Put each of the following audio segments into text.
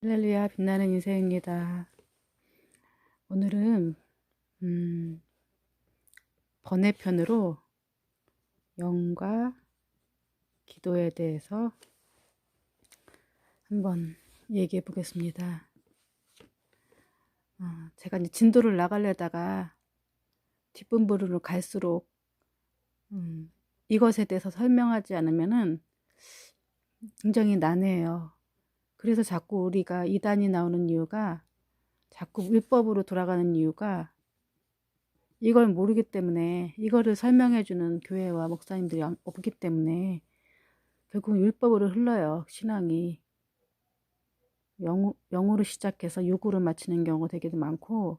할렐루야, 빛나는 인생입니다. 오늘은 번외편으로 영과 기도에 대해서 한번 얘기해 보겠습니다. 제가 이제 진도를 나가려다가 뒷부분으로 갈수록 이것에 대해서 설명하지 않으면은 굉장히 난해해요. 그래서 자꾸 우리가 이단이 나오는 이유가, 자꾸 율법으로 돌아가는 이유가 이걸 모르기 때문에, 이거를 설명해주는 교회와 목사님들이 없기 때문에 결국 율법으로 흘러요. 신앙이 영으로 시작해서 육으로 마치는 경우가 되게 많고,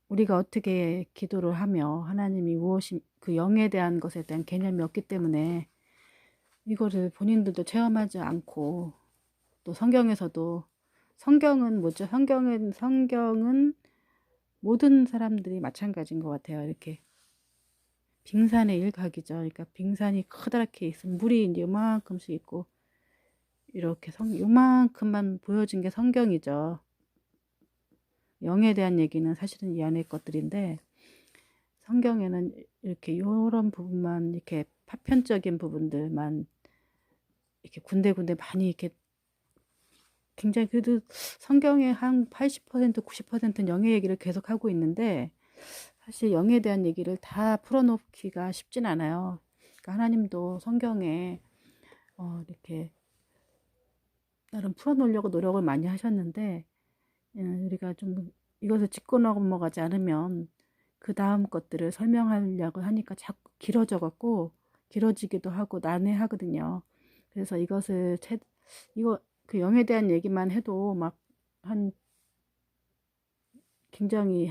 우리가 어떻게 기도를 하며 하나님이 무엇이, 그 영에 대한 것에 대한 개념이 없기 때문에 이거를 본인들도 체험하지 않고, 또 성경에서도, 성경은 뭐죠? 성경은 모든 사람들이 마찬가지인 것 같아요. 이렇게 빙산의 일각이죠. 그러니까 빙산이 커다랗게 있으면 물이 이제 요만큼씩 있고, 이렇게 요만큼만 보여진 게 성경이죠. 영에 대한 얘기는 사실은 이 안의 것들인데, 성경에는 이렇게 요런 부분만, 이렇게 파편적인 부분들만 이렇게 군데군데 많이 이렇게, 굉장히, 그래도 성경의 한 80%, 90%는 영의 얘기를 계속 하고 있는데, 사실 영에 대한 얘기를 다 풀어놓기가 쉽진 않아요. 그러니까 하나님도 성경에 이렇게 나름 풀어놓으려고 노력을 많이 하셨는데, 우리가 좀 이것을 짚고 넘어가지 않으면 그 다음 것들을 설명하려고 하니까 자꾸 길어져갖고, 길어지기도 하고 난해하거든요. 그래서 이거 그 영에 대한 얘기만 해도 막 굉장히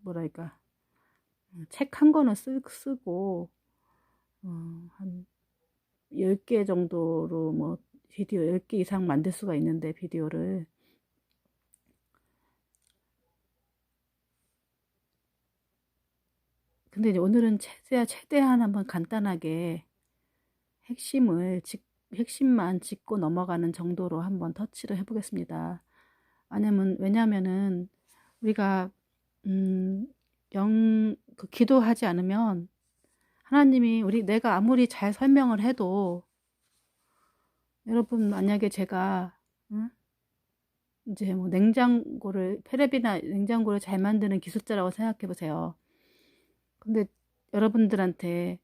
뭐랄까, 책 한 권은 쓰고 한 10개 정도로, 뭐 비디오 10개 이상 만들 수가 있는데, 비디오를. 근데 이제 오늘은 최대한 한번 간단하게 핵심만 짚고 넘어가는 정도로 한번 터치를 해보겠습니다. 왜냐면은 우리가 기도하지 않으면 하나님이, 내가 아무리 잘 설명을 해도, 여러분 만약에 제가 이제 뭐 테레비나 냉장고를 잘 만드는 기술자라고 생각해 보세요. 근데 여러분들한테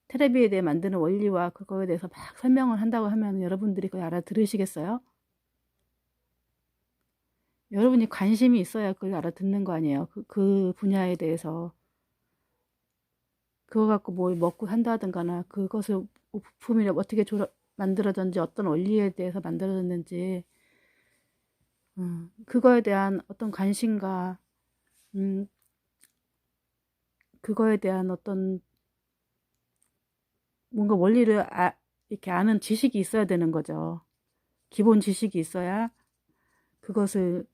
테레비에 대해 만드는 원리와 그거에 대해서 막 설명을 한다고 하면 여러분들이 그걸 알아들으시겠어요? 여러분이 관심이 있어야 그걸 알아듣는 거 아니에요. 그 분야에 대해서. 그거 갖고 뭘 먹고 산다든가나, 그것을 부품이 어떻게 만들어졌는지, 어떤 원리에 대해서 만들어졌는지, 그거에 대한 어떤 관심과, 음, 그거에 대한 어떤 뭔가 원리를 이렇게 아는 지식이 있어야 되는 거죠. 기본 지식이 있어야 그것을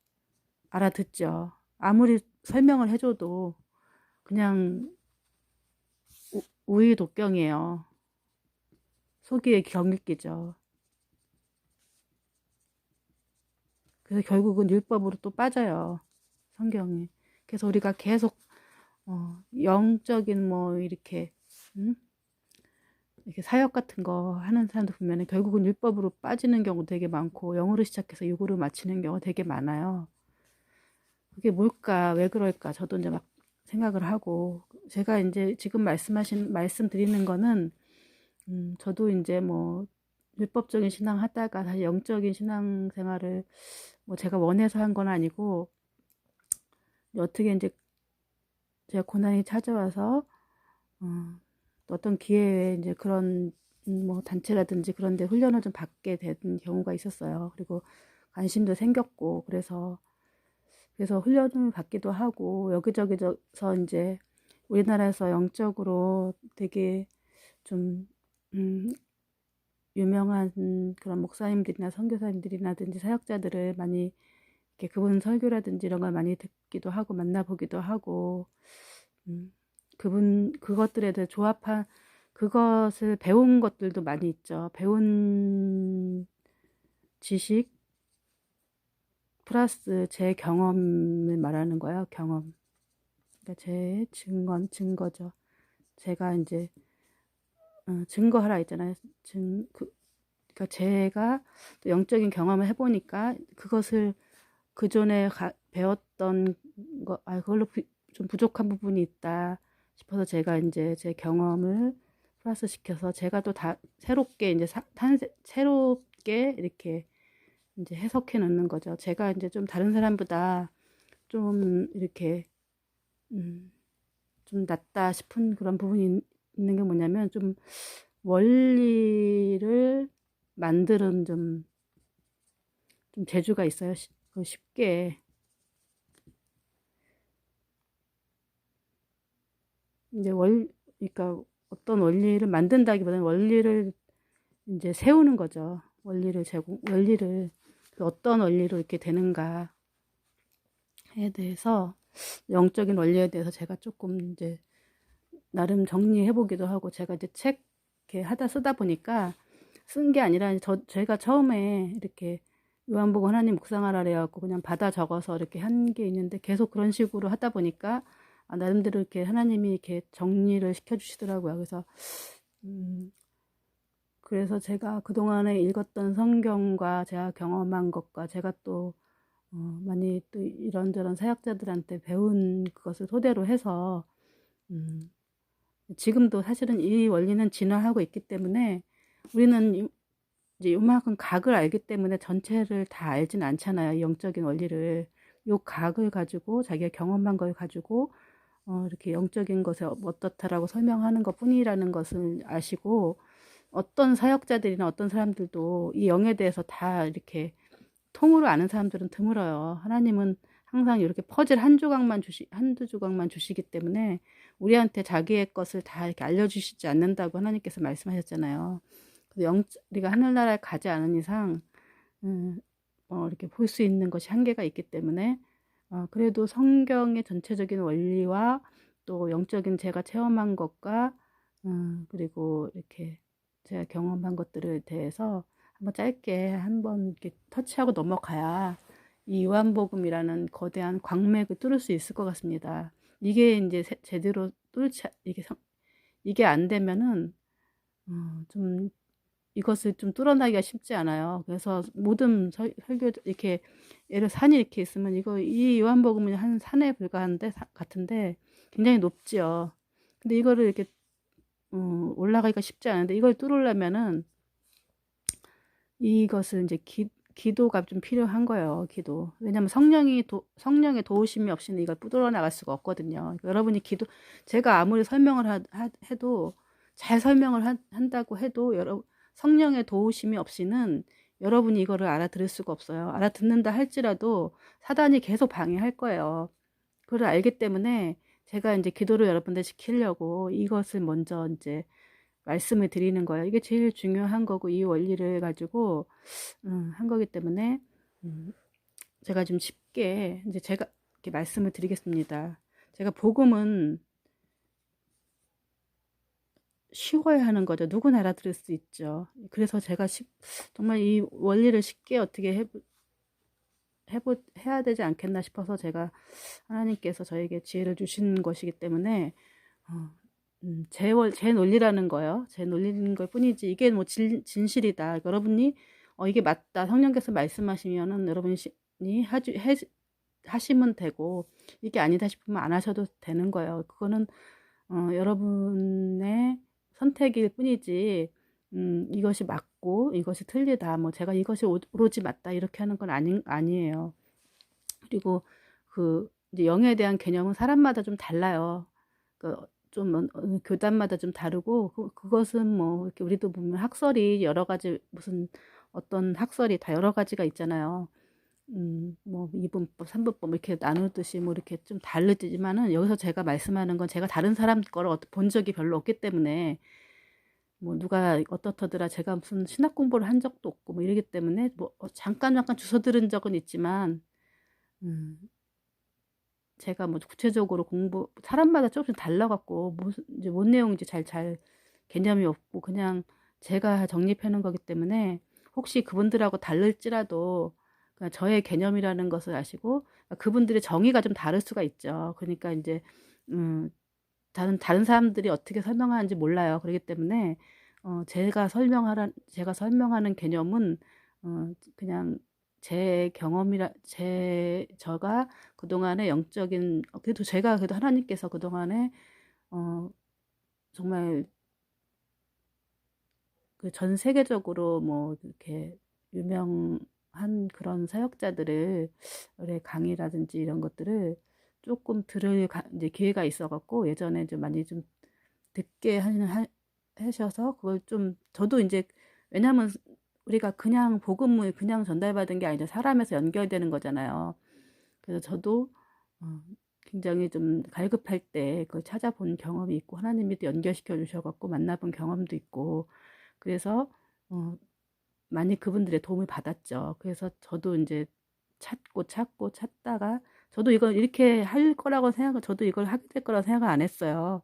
알아듣죠. 아무리 설명을 해줘도 그냥 우의독경이에요. 소기의 경읽기죠. 그래서 결국은 율법으로 또 빠져요. 성경이. 그래서 우리가 계속 영적인 뭐 이렇게 사역 같은 거 하는 사람들 보면은 결국은 율법으로 빠지는 경우 되게 많고, 영으로 시작해서 육으로 마치는 경우 되게 많아요. 그게 뭘까? 왜 그럴까? 저도 이제 막 생각을 하고, 제가 이제 지금 말씀드리는 거는, 저도 이제 뭐 율법적인 신앙 하다가 다시 영적인 신앙 생활을 뭐 제가 원해서 한 건 아니고, 어떻게 이제 제가 고난이 찾아와서 어떤 기회에 이제 그런 뭐 단체라든지 그런 데 훈련을 좀 받게 된 경우가 있었어요. 그리고 관심도 생겼고, 그래서 훈련을 받기도 하고, 여기저기서 이제 우리나라에서 영적으로 되게 좀 유명한 그런 목사님들이나 선교사님들이라든지 사역자들을 많이, 이렇게 그분 설교라든지 이런 걸 많이 듣기도 하고 만나보기도 하고, 그것들에 대해 그것을 배운 것들도 많이 있죠. 배운 지식 플러스 제 경험을 말하는 거예요. 경험. 그러니까 제 증거죠. 제가 이제 증거하라 했잖아요. 그러니까 제가 또 영적인 경험을 해보니까 그것을 그 전에 배웠던 거, 그걸로 좀 부족한 부분이 있다 싶어서 제가 이제 제 경험을 플러스 시켜서 제가 또 새롭게 이제 새롭게 이렇게 이제 해석해 놓는 거죠. 제가 이제 좀 다른 사람보다 좀 이렇게 좀 낫다 싶은 그런 부분이 있는 게 뭐냐면 좀 원리를 만드는 좀 재주가 있어요. 쉽게 이제 그러니까 어떤 원리를 만든다기보다는 원리를 이제 세우는 거죠. 원리를 어떤 원리로 이렇게 되는가에 대해서 영적인 원리에 대해서 제가 조금 이제 나름 정리해 보기도 하고 제가 이제 책 이렇게 쓰다 보니까 쓴 게 아니라 제가 처음에 이렇게 요한복음 하나님 묵상하라 그래갖고 그냥 받아 적어서 이렇게 한 게 있는데 계속 그런 식으로 하다 보니까 나름대로 이렇게 하나님이 이렇게 정리를 시켜주시더라고요. 그래서 제가 그동안에 읽었던 성경과 제가 경험한 것과 제가 또 많이 또 이런저런 사역자들한테 배운 그것을 토대로 해서 지금도 사실은 이 원리는 진화하고 있기 때문에 우리는 이제 요만큼 각을 알기 때문에 전체를 다 알진 않잖아요. 영적인 원리를. 요 각을 가지고 자기가 경험한 걸 가지고 이렇게 영적인 것에 어떻다라고 설명하는 것 뿐이라는 것을 아시고 어떤 사역자들이나 어떤 사람들도 이 영에 대해서 다 이렇게 통으로 아는 사람들은 드물어요. 하나님은 항상 이렇게 퍼즐 한두 조각만 주시기 때문에 우리한테 자기의 것을 다 이렇게 알려주시지 않는다고 하나님께서 말씀하셨잖아요. 우리가 하늘나라에 가지 않은 이상, 이렇게 볼 수 있는 것이 한계가 있기 때문에, 그래도 성경의 전체적인 원리와 또 영적인 제가 체험한 것과, 그리고 이렇게 제가 경험한 것들에 대해서 한번 짧게 한번 이렇게 터치하고 넘어가야 이 요한복음이라는 거대한 광맥을 뚫을 수 있을 것 같습니다. 이게 이제 제대로 이게 안 되면은 좀 이것을 좀 뚫어나기가 쉽지 않아요. 그래서 모든 설교 이렇게 예를 산이 이렇게 있으면 이 요한복음은 한 산에 불과한데 같은데 굉장히 높지요. 근데 이거를 이렇게 올라가기가 쉽지 않은데 이걸 뚫으려면은 이것을 이제 기도가 좀 필요한 거예요. 기도. 왜냐면 성령의 도우심이 없이는 이걸 뚫어 나갈 수가 없거든요. 여러분이 제가 아무리 설명을 해도 잘 설명을 한다고 해도 성령의 도우심이 없이는 여러분이 이거를 알아들을 수가 없어요. 알아듣는다 할지라도 사단이 계속 방해할 거예요. 그걸 알기 때문에 제가 이제 기도를 여러분들 시키려고 이것을 먼저 이제 말씀을 드리는 거예요. 이게 제일 중요한 거고 이 원리를 가지고 한 거기 때문에 제가 좀 쉽게 이제 제가 이렇게 말씀을 드리겠습니다. 제가 복음은 쉬워야 하는 거죠. 누구나 알아들을 수 있죠. 그래서 제가 정말 이 원리를 쉽게 어떻게 해야 되지 않겠나 싶어서 제가 하나님께서 저에게 지혜를 주신 것이기 때문에 제 논리라는 거예요. 제 논리인 걸 뿐이지 이게 뭐 진실이다. 여러분이 이게 맞다. 성령께서 말씀하시면은 여러분이 하시면 되고 이게 아니다 싶으면 안 하셔도 되는 거예요. 그거는 여러분의 선택일 뿐이지 이것이 맞고 이것이 틀리다. 뭐 제가 이것이 오로지 맞다 이렇게 하는 건 아니에요. 그리고 이제 영에 대한 개념은 사람마다 좀 달라요. 좀 교단마다 좀 다르고 그것은 뭐 이렇게 우리도 보면 학설이 여러 가지 무슨 어떤 학설이 다 여러 가지가 있잖아요. 뭐 2분법, 3분법 이렇게 나누듯이 뭐 이렇게 좀 다르지만은 여기서 제가 말씀하는 건 제가 다른 사람 거를 본 적이 별로 없기 때문에 뭐 누가 어떻더라 제가 무슨 신학 공부를 한 적도 없고 뭐 이러기 때문에 뭐 잠깐 주워 들은 적은 있지만 제가 뭐 구체적으로 사람마다 조금씩 달라갖고 이제 뭔 내용인지 잘 개념이 없고 그냥 제가 정립해 놓은 거기 때문에 혹시 그분들하고 다를지라도 그러니까 저의 개념이라는 것을 아시고 그분들의 정의가 좀 다를 수가 있죠. 그러니까 이제 음, 다른 사람들이 어떻게 설명하는지 몰라요. 그렇기 때문에 제가 설명하는 개념은 그냥 제 경험이라 제 저가 그동안의 영적인 그래도 제가 그래도 하나님께서 그동안에 어 정말 그 전 세계적으로 뭐 이렇게 유명한 그런 사역자들을 의 강의라든지 이런 것들을 조금 들을 이제 기회가 있어 갖고 예전에 좀 많이 좀 듣게 하셔서 그걸 좀 저도 이제 왜냐하면 우리가 그냥 복음을 그냥 전달받은 게 아니라 사람에서 연결되는 거잖아요. 그래서 저도 어, 굉장히 좀 갈급할 때 그걸 찾아본 경험이 있고 하나님이 또 연결시켜 주셔갖고 만나본 경험도 있고 그래서 어, 많이 그분들의 도움을 받았죠. 그래서 저도 이제 찾고 찾다가 저도 이걸 이렇게 할 거라고 저도 이걸 하게 될 거라고 생각을 안 했어요.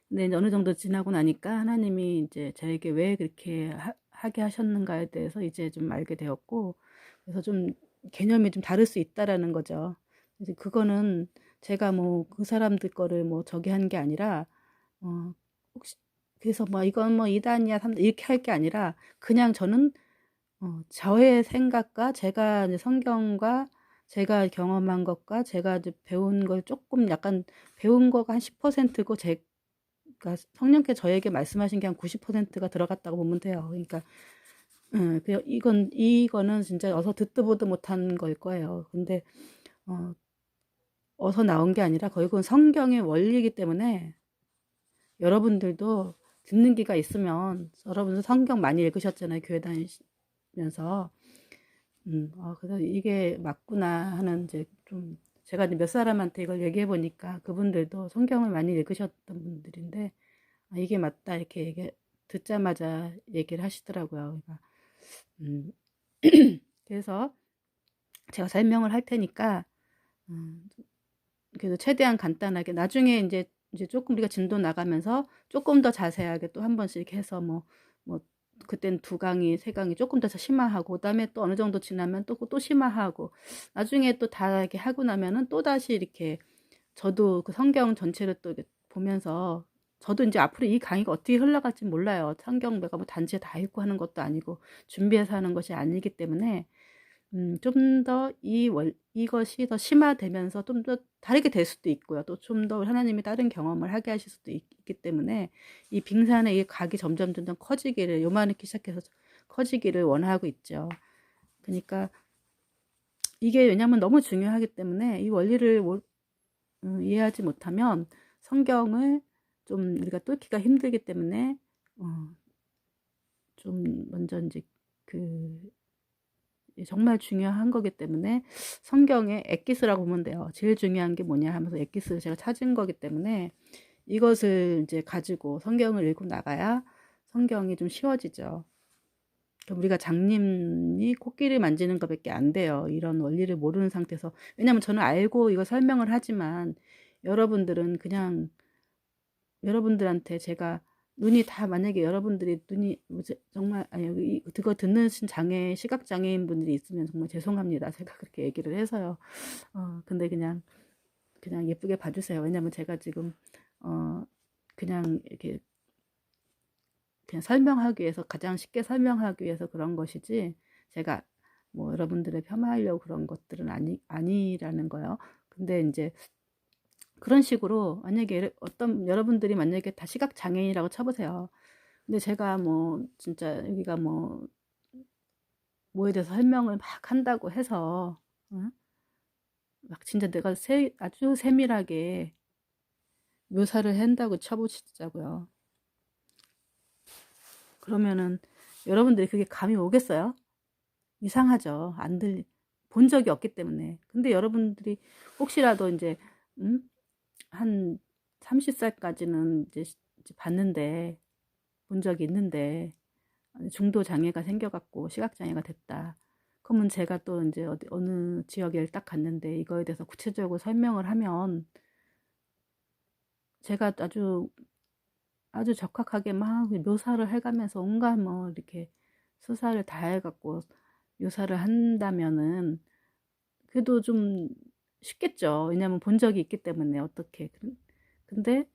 근데 이제 어느 정도 지나고 나니까 하나님이 이제 저에게 왜 그렇게 하게 하셨는가에 대해서 이제 좀 알게 되었고, 그래서 좀 개념이 좀 다를 수 있다라는 거죠. 이제 그거는 제가 뭐 그 사람들 거를 뭐 저기 한 게 아니라, 어, 혹시, 그래서 뭐 이건 뭐 2단이야, 3단 이렇게 할 게 아니라, 그냥 저는, 저의 생각과 제가 이제 성경과 제가 경험한 것과 제가 이제 배운 걸 조금 약간 배운 거가 한 10%고 그러니까 성령께 저에게 말씀하신 게 한 90%가 들어갔다고 보면 돼요. 그러니까 이거는 진짜 어서 듣도 보도 못한 걸 거예요. 근데 어, 어서 나온 게 아니라 거의 그건 성경의 원리이기 때문에 여러분들도 듣는 기가 있으면 여러분도 성경 많이 읽으셨잖아요. 교회 다니면서 그래서 이게 맞구나 하는 이제 좀 제가 이제 몇 사람한테 이걸 얘기해 보니까 그분들도 성경을 많이 읽으셨던 분들인데 이게 맞다 이렇게 듣자마자 얘기를 하시더라고요. 그러니까 음, 그래서 제가 설명을 할 테니까 음, 그래도 최대한 간단하게 나중에 이제 조금 우리가 진도 나가면서 조금 더 자세하게 또 한 번씩 해서 뭐 그땐 두 강의, 세 강의 조금 더 심화하고 그다음에 또 어느 정도 지나면 또 심화하고 나중에 또 다 이렇게 하고 나면은 또 다시 이렇게 저도 그 성경 전체를 또 이렇게 보면서 저도 이제 앞으로 이 강의가 어떻게 흘러갈지 몰라요. 성경 내가 뭐 단지에 다 읽고 하는 것도 아니고 준비해서 하는 것이 아니기 때문에 좀 더 이것이 더 심화되면서 좀 더 다르게 될 수도 있고요. 또 좀 더 하나님이 다른 경험을 하게 하실 수도 있기 때문에 이 빙산의 이 각이 점점 커지기를 요만하기 시작해서 커지기를 원하고 있죠. 그러니까 이게 왜냐하면 너무 중요하기 때문에 이 원리를 이해하지 못하면 성경을 좀 우리가 뚫기가 힘들기 때문에 좀 먼저 이제 그 정말 중요한 거기 때문에 성경의 엑기스라고 보면 돼요. 제일 중요한 게 뭐냐 하면서 엑기스를 제가 찾은 거기 때문에 이것을 이제 가지고 성경을 읽고 나가야 성경이 좀 쉬워지죠. 우리가 장님이 코끼리 만지는 것밖에 안 돼요. 이런 원리를 모르는 상태에서. 왜냐면 저는 알고 이거 설명을 하지만 여러분들은 그냥 여러분들한테 제가 눈이 다 만약에 여러분들이 눈이 정말 아니 그거 듣는 시각 장애인 분들이 있으면 정말 죄송합니다. 제가 그렇게 얘기를 해서요. 근데 그냥 예쁘게 봐주세요. 왜냐면 제가 지금 그냥 이렇게 그냥 설명하기 위해서 가장 쉽게 설명하기 위해서 그런 것이지 제가 뭐 여러분들을 폄하하려고 그런 것들은 아니라는 거예요. 근데 이제 그런 식으로 만약에 여러분들이 만약에 다 시각 장애인이라고 쳐보세요. 근데 제가 뭐 진짜 여기가 뭐에 대해서 설명을 막 한다고 해서 막 진짜 내가 아주 세밀하게 묘사를 한다고 쳐보시자고요. 그러면은 여러분들이 그게 감이 오겠어요? 이상하죠. 본 적이 없기 때문에. 근데 여러분들이 혹시라도 이제 한 30살까지는 이제 봤는데 본 적이 있는데 중도 장애가 생겨갖고 시각 장애가 됐다. 그러면 제가 또 이제 어느 지역에 딱 갔는데 이거에 대해서 구체적으로 설명을 하면 제가 아주 적확하게 막 묘사를 해가면서 온갖 뭐 이렇게 수사를 다 해갖고 묘사를 한다면은 그래도 좀 쉽겠죠. 왜냐면 본 적이 있기 때문에 어떻게. 근데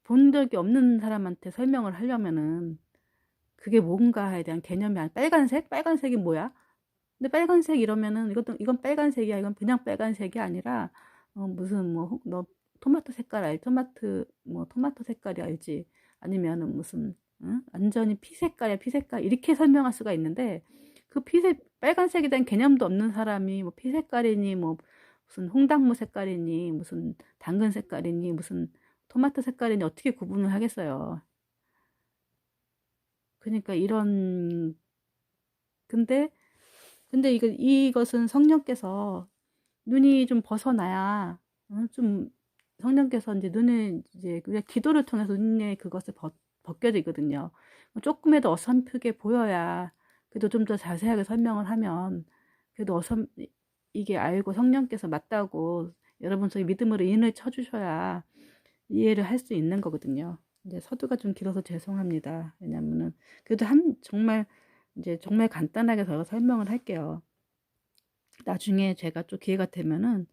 본 적이 없는 사람한테 설명을 하려면은 그게 뭔가에 대한 개념이 아니 빨간색? 빨간색이 뭐야? 근데 빨간색 이러면은 이건 빨간색이야. 이건 그냥 빨간색이 아니라 무슨 뭐 너 토마토 색깔 알지? 토마토 색깔이 알지? 아니면은 무슨 응? 완전히 피 색깔이야, 피 색깔 이렇게 설명할 수가 있는데 그 피색 빨간색에 대한 개념도 없는 사람이 뭐 피 색깔이니 뭐 무슨 홍당무 색깔이니 무슨 당근 색깔이니 무슨 토마토 색깔이니 어떻게 구분을 하겠어요. 그러니까 이런 근데 이것은 성령께서 눈이 좀 벗어나야 좀 성령께서 이제 눈을 이제 우리가 기도를 통해서 눈에 그것을 벗겨지거든요. 조금이라도 어설프게 보여야 그래도 좀 더 자세하게 설명을 하면 그래도 이게 알고 성령께서 맞다고 여러분 저희 믿음으로 인을 쳐주셔야 이해를 할 수 있는 거거든요. 이제 서두가 좀 길어서 죄송합니다. 왜냐면은 그래도 정말 이제 정말 간단하게 더 설명을 할게요. 나중에 제가 좀 기회가 되면은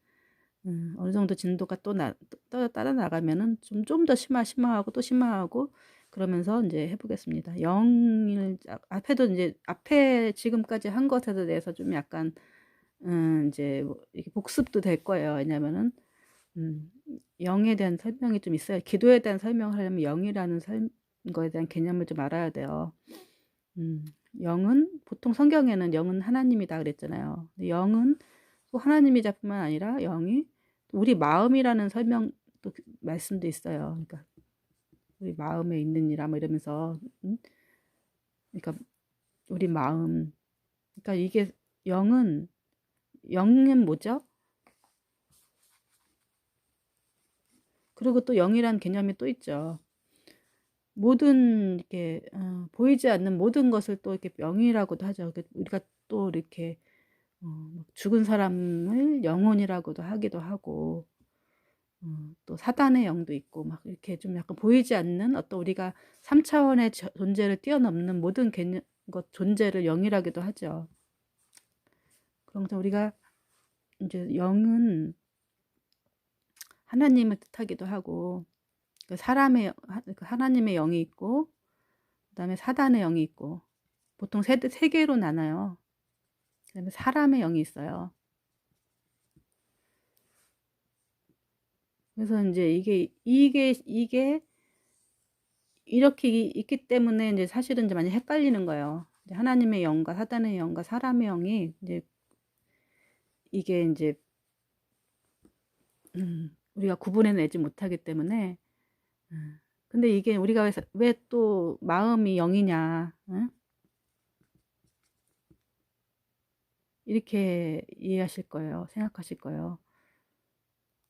어느 정도 진도가 따라 나가면은 좀 더 심화하고 또 심화하고 그러면서 이제 해보겠습니다. 영을 앞에도 이제 앞에 지금까지 한 것에 대해서 좀 약간 이제 뭐 이렇게 복습도 될 거예요. 왜냐면은 영에 대한 설명이 좀 있어요. 기도에 대한 설명을 하려면 영이라는 거에 대한 개념을 좀 알아야 돼요. 영은 보통 성경에는 영은 하나님이다 그랬잖아요. 근데 영은 또 하나님이자 뿐만 아니라 영이 우리 마음이라는 또 말씀도 있어요. 그러니까 우리 마음에 있느니라 뭐 이러면서 그러니까 우리 마음 그러니까 이게 영은 뭐죠? 그리고 또 영이라는 개념이 또 있죠. 모든 이렇게 보이지 않는 모든 것을 또 이렇게 영이라고도 하죠. 우리가 또 이렇게 죽은 사람을 영혼이라고도 하기도 하고 또 사단의 영도 있고 막 이렇게 좀 약간 보이지 않는 어떤 우리가 3차원의 존재를 뛰어넘는 모든 존재를 영이라기도 하죠. 그러면서 우리가 이제 영은 하나님을 뜻하기도 하고 하나님의 영이 있고 그다음에 사단의 영이 있고 보통 세 개로 나눠요. 그다음에 사람의 영이 있어요. 그래서 이제 이게 이렇게 있기 때문에 이제 사실은 이제 많이 헷갈리는 거예요. 이제 하나님의 영과 사단의 영과 사람의 영이 이제 이게 이제 우리가 구분해내지 못하기 때문에 근데 이게 우리가 왜 또 마음이 영이냐 이렇게 이해하실 거예요. 생각하실 거예요.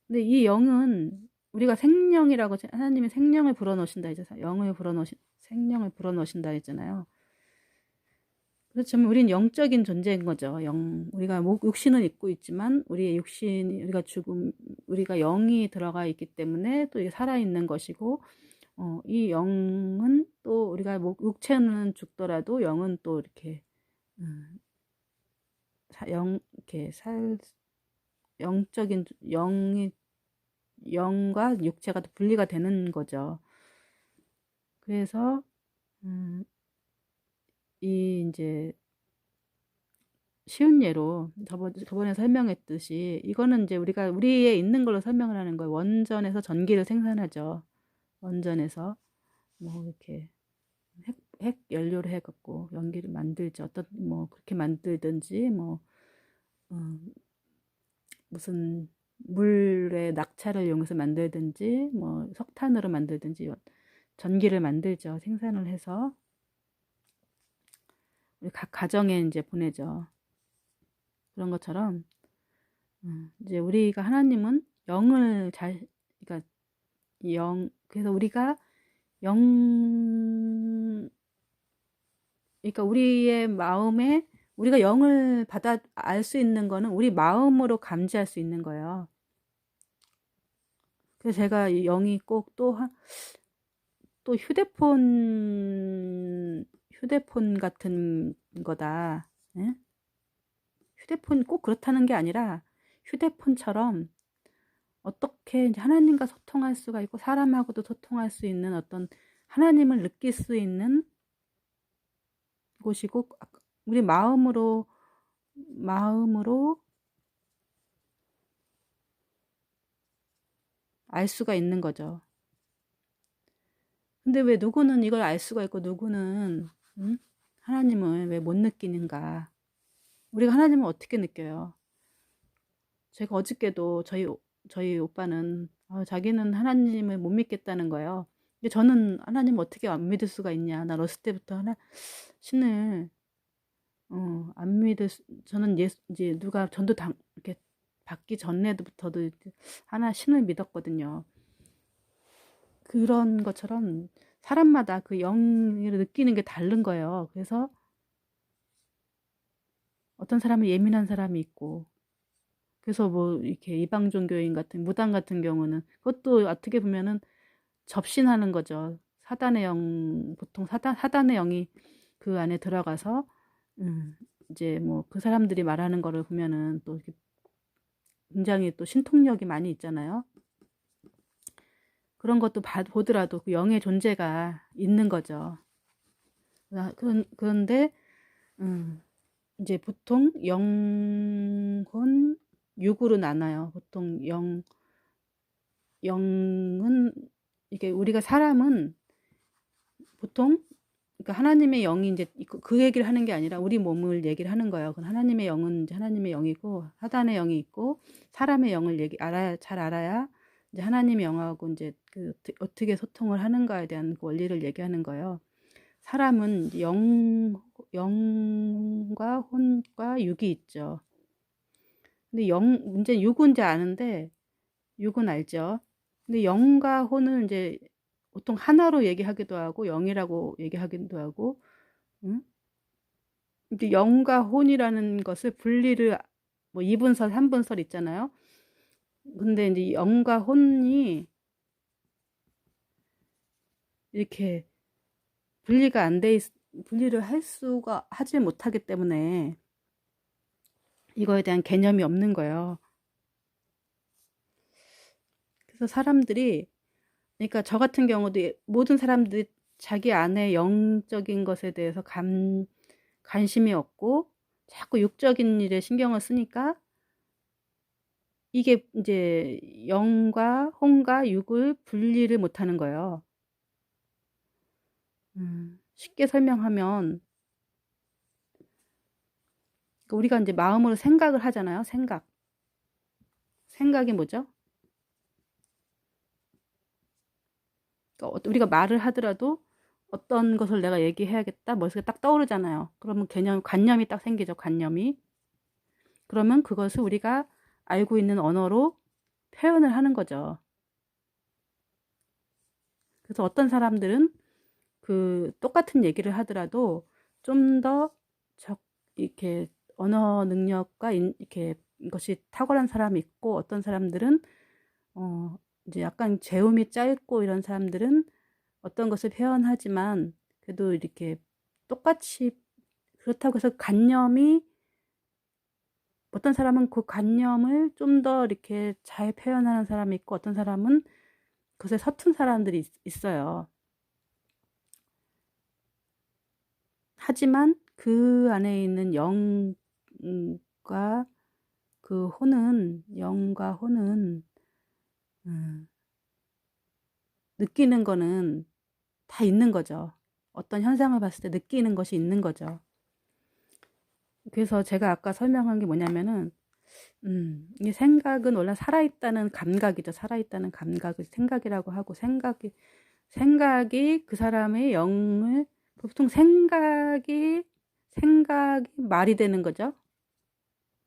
근데 이 영은 우리가 생명이라고 하나님이 생명을 불어넣으신다 했잖아요. 생명을 불어넣으신다 했잖아요. 그렇지만 우린 영적인 존재인 거죠. 우리가 육신은 입고 있지만 우리의 우리가 영이 들어가 있기 때문에 또 이게 살아있는 것이고 이 영은 또 우리가 육체는 죽더라도 영은 또 이렇게 이렇게 영적인 영과 육체가 또 분리가 되는 거죠. 그래서 이제 쉬운 예로 저번에 설명했듯이 이거는 이제 우리가 우리에 있는 걸로 설명을 하는 거예요. 원전에서 전기를 생산하죠. 원전에서 뭐 이렇게 핵 연료를 해갖고 연기를 만들죠. 뭐 그렇게 만들든지 뭐 무슨 물의 낙차를 이용해서 만들든지 뭐 석탄으로 만들든지 전기를 만들죠. 생산을 해서 우리 각 가정에 이제 보내죠. 그런 것처럼 이제 우리가 하나님은 그러니까 그래서 우리가 그러니까 우리의 마음에 우리가 영을 받아 알 수 있는 거는 우리 마음으로 감지할 수 있는 거예요. 그래서 제가 영이 꼭 또 휴대폰 휴대폰 같은 거다. 예? 휴대폰 꼭 그렇다는 게 아니라 휴대폰처럼 어떻게 이제 하나님과 소통할 수가 있고 사람하고도 소통할 수 있는 어떤 하나님을 느낄 수 있는 곳이고 우리 마음으로 알 수가 있는 거죠. 근데 왜 누구는 이걸 알 수가 있고 누구는 하나님을 왜 못 느끼는가? 우리가 하나님을 어떻게 느껴요? 제가 어저께도 저희 오빠는 자기는 하나님을 못 믿겠다는 거예요. 근데 저는 하나님 어떻게 안 믿을 수가 있냐? 나 어렸을 때부터 신을 안 저는 이제 누가 전도 이렇게 받기 전에부터도 하나 신을 믿었거든요. 그런 것처럼 사람마다 그 영을 느끼는 게 다른 거예요. 그래서 어떤 사람은 예민한 사람이 있고, 그래서 뭐 이렇게 이방 종교인 같은 무당 같은 경우는 그것도 어떻게 보면은 접신하는 거죠. 사단의 영, 보통 사단의 영이 그 안에 들어가서 이제 뭐 그 사람들이 말하는 거를 보면은 또 이렇게 굉장히 또 신통력이 많이 있잖아요. 그런 것도 보더라도 그 영의 존재가 있는 거죠. 그런데 이제 보통 영혼, 육으로 나눠요. 보통 영은 이게 우리가 사람은 보통 그러니까 하나님의 영이 이제 그 얘기를 하는 게 아니라 우리 몸을 얘기를 하는 거예요. 그 하나님의 영은 이제 하나님의 영이고 사단의 영이 있고 사람의 영을 잘 알아야 이제 하나님의 영하고 이제 그 어떻게 소통을 하는가에 대한 그 원리를 얘기하는 거예요. 사람은 이제 영과 혼과 육이 있죠. 근데 문제는 육은 이제 아는데 육은 알죠. 근데 영과 혼은 이제 보통 하나로 얘기하기도 하고 영이라고 얘기하기도 하고, 응? 근데 영과 혼이라는 것을 분리를 뭐 2분설, 3분설 있잖아요. 근데 이제 영과 혼이 이렇게 분리가 안 돼 분리를 하지 못하기 때문에 이거에 대한 개념이 없는 거예요. 그래서 사람들이 그러니까 저 같은 경우도 모든 사람들이 자기 안에 영적인 것에 대해서 관심이 없고 자꾸 육적인 일에 신경을 쓰니까 이게 이제 영과 혼과 육을 분리를 못하는 거예요. 쉽게 설명하면 우리가 이제 마음으로 생각을 하잖아요. 생각이 뭐죠? 그러니까 우리가 말을 하더라도 어떤 것을 내가 얘기해야겠다 머릿속에 딱 떠오르잖아요. 그러면 관념이 딱 생기죠. 관념이. 그러면 그것을 우리가 알고 있는 언어로 표현을 하는 거죠. 그래서 어떤 사람들은 그 똑같은 얘기를 하더라도 좀 더 이렇게 언어 능력과 이렇게 이것이 탁월한 사람이 있고 어떤 사람들은 이제 약간 재음이 짧고 이런 사람들은 어떤 것을 표현하지만 그래도 이렇게 똑같이 그렇다고 해서 어떤 사람은 그 관념을 좀 더 이렇게 잘 표현하는 사람이 있고 어떤 사람은 그것에 서툰 사람들이 있어요. 하지만 그 안에 있는 영과 영과 혼은 느끼는 거는 다 있는 거죠. 어떤 현상을 봤을 때 느끼는 것이 있는 거죠. 그래서 제가 아까 설명한 게 뭐냐면은 이 생각은 원래 살아있다는 감각이죠. 살아있다는 감각을 생각이라고 하고 생각이 그 사람의 영을 보통 생각이 말이 되는 거죠.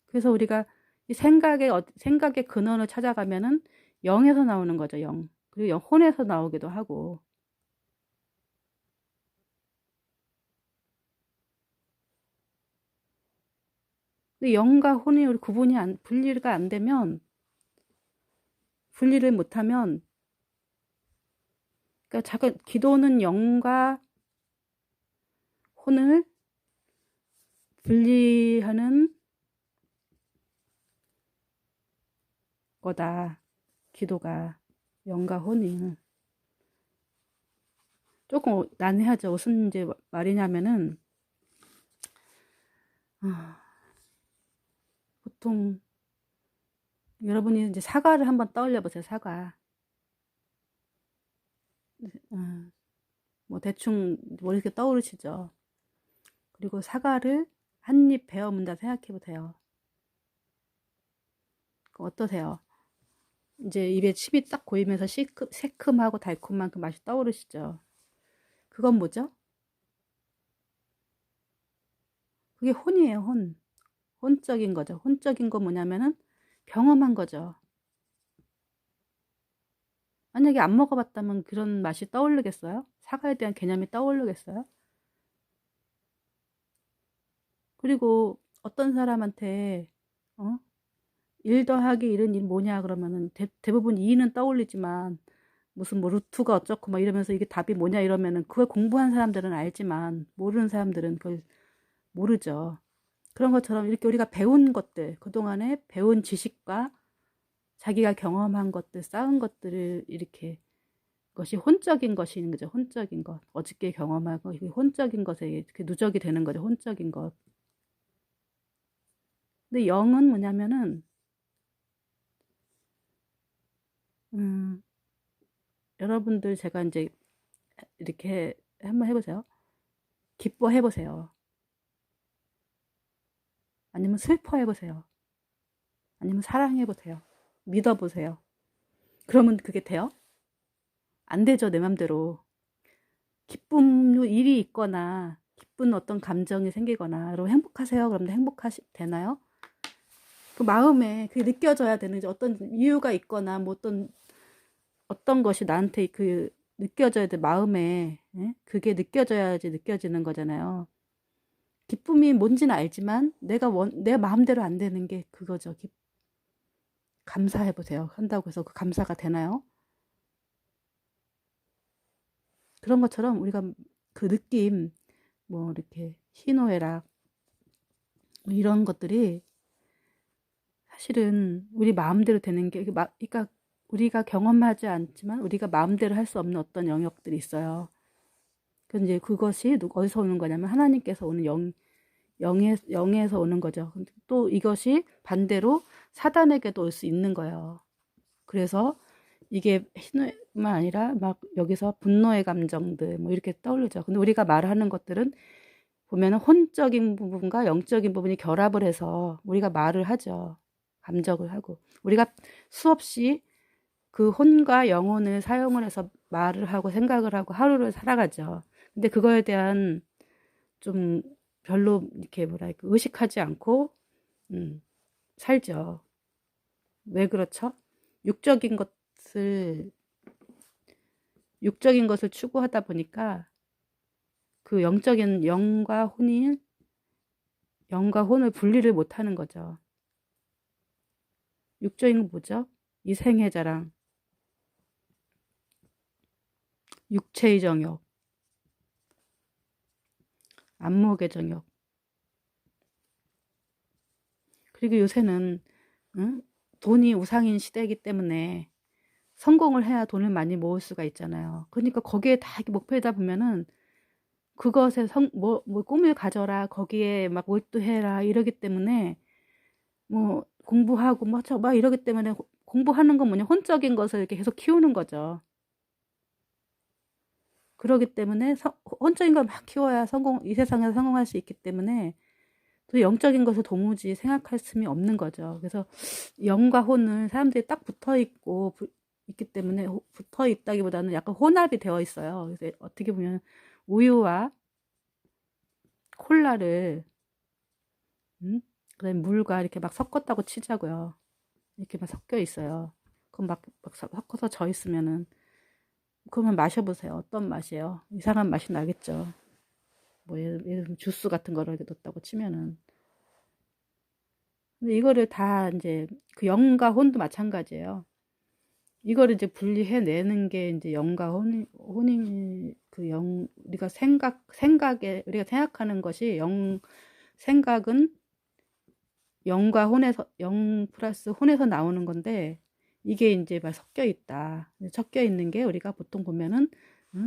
그래서 우리가 이 생각의 근원을 찾아가면은 영에서 나오는 거죠. 영. 그리고 혼에서 나오기도 하고. 근데 영과 혼이 우리 분리가 안 되면 분리를 못하면 그러니까 기도는 영과 혼을 분리하는 거다. 기도가 영과 혼이 조금 난해하죠. 무슨 이제 말이냐면은 보통 여러분이 이제 사과를 한번 떠올려 보세요. 사과. 뭐 대충 뭐 이렇게 떠오르시죠. 그리고 사과를 한 입 베어 문다 생각해 보세요. 어떠세요? 이제 입에 침이 딱 고이면서 새큼하고 달콤한 그 맛이 떠오르시죠. 그건 뭐죠? 그게 혼이에요. 혼. 혼적인 거죠. 혼적인 건 뭐냐면은 경험한 거죠. 만약에 안 먹어봤다면 그런 맛이 떠오르겠어요? 사과에 대한 개념이 떠오르겠어요? 그리고 어떤 사람한테 1 더하기 1은 뭐냐 그러면은 대부분 2는 떠올리지만 무슨 뭐 루트가 어쩌고 막 이러면서 이게 답이 뭐냐 이러면은 그걸 공부한 사람들은 알지만 모르는 사람들은 그걸 모르죠. 그런 것처럼 이렇게 우리가 배운 것들, 그동안에 배운 지식과 자기가 경험한 것들, 쌓은 것들을 이렇게 것이 혼적인 것인 거죠. 혼적인 것. 어저께 경험하고 이게 혼적인 것에 이렇게 누적이 되는 거죠. 혼적인 것. 근데 영은 뭐냐면은 여러분들 제가 이제 이렇게 한번 해보세요. 기뻐해보세요. 아니면 슬퍼해보세요. 아니면 사랑해보세요. 믿어보세요. 그러면 그게 돼요? 안 되죠, 내 맘대로. 기쁨 일이 있거나 기쁜 어떤 감정이 생기거나 여러분 행복하세요? 그러면 되나요? 그 마음에 그게 느껴져야 되는 어떤 이유가 있거나 뭐 어떤 것이 나한테 그 느껴져야 돼. 마음에 그게 느껴져야지 느껴지는 거잖아요. 기쁨이 뭔지는 알지만 내 마음대로 안 되는 게 그거죠. 감사해 보세요. 한다고 해서 그 감사가 되나요? 그런 것처럼 우리가 그 느낌 뭐 이렇게 희노애락 뭐 이런 것들이 사실은 우리 마음대로 되는 게 그러니까 우리가 경험하지 않지만 우리가 마음대로 할 수 없는 어떤 영역들이 있어요. 근데 그것이 어디서 오는 거냐면 하나님께서 오는 영에서 오는 거죠. 또 이것이 반대로 사단에게도 올 수 있는 거예요. 그래서 이게 희노만 아니라 막 여기서 분노의 감정들 뭐 이렇게 떠오르죠. 근데 우리가 말하는 것들은 보면은 혼적인 부분과 영적인 부분이 결합을 해서 우리가 말을 하죠. 감정을 하고. 우리가 수없이 그 혼과 영혼을 사용을 해서 말을 하고 생각을 하고 하루를 살아가죠. 근데 그거에 대한 좀 별로 이렇게 뭐랄까 의식하지 않고 살죠. 왜 그렇죠? 육적인 것을 육적인 것을 추구하다 보니까 그 영적인 영과 혼을 분리를 못하는 거죠. 육적인 건 뭐죠? 이 생의 자랑, 육체의 정욕, 안목의 정욕. 그리고 요새는 돈이 우상인 시대이기 때문에 성공을 해야 돈을 많이 모을 수가 있잖아요. 그러니까 거기에 다 목표이다 보면은 그것에 뭐 꿈을 가져라, 거기에 막 몰두해라 이러기 때문에 뭐 공부하고 막 이러기 때문에 공부하는 건 뭐냐 혼적인 것을 이렇게 계속 키우는 거죠. 그러기 때문에 혼적인 걸 막 키워야 이 세상에서 성공할 수 있기 때문에 또 영적인 것을 도무지 생각할 수이 없는 거죠. 그래서 영과 혼은 사람들이 딱 있기 때문에 붙어 있다기보다는 약간 혼합이 되어 있어요. 그래서 어떻게 보면 우유와 콜라를 그다음에 물과 이렇게 막 섞었다고 치자고요. 이렇게 막 섞여 있어요. 그럼 막 섞어서 져 있으면은 그러면 마셔보세요. 어떤 맛이에요? 이상한 맛이 나겠죠. 뭐 예를 들면 주스 같은 거를 이렇게 넣었다고 치면은. 근데 이거를 다 이제 그 영과 혼도 마찬가지예요. 이거를 이제 분리해내는 게 이제 영과 혼이 우리가 우리가 생각하는 것이 생각은 영과 혼에서, 영 플러스 혼에서 나오는 건데, 이게 이제 막 섞여 있다. 섞여 있는 게 우리가 보통 보면은,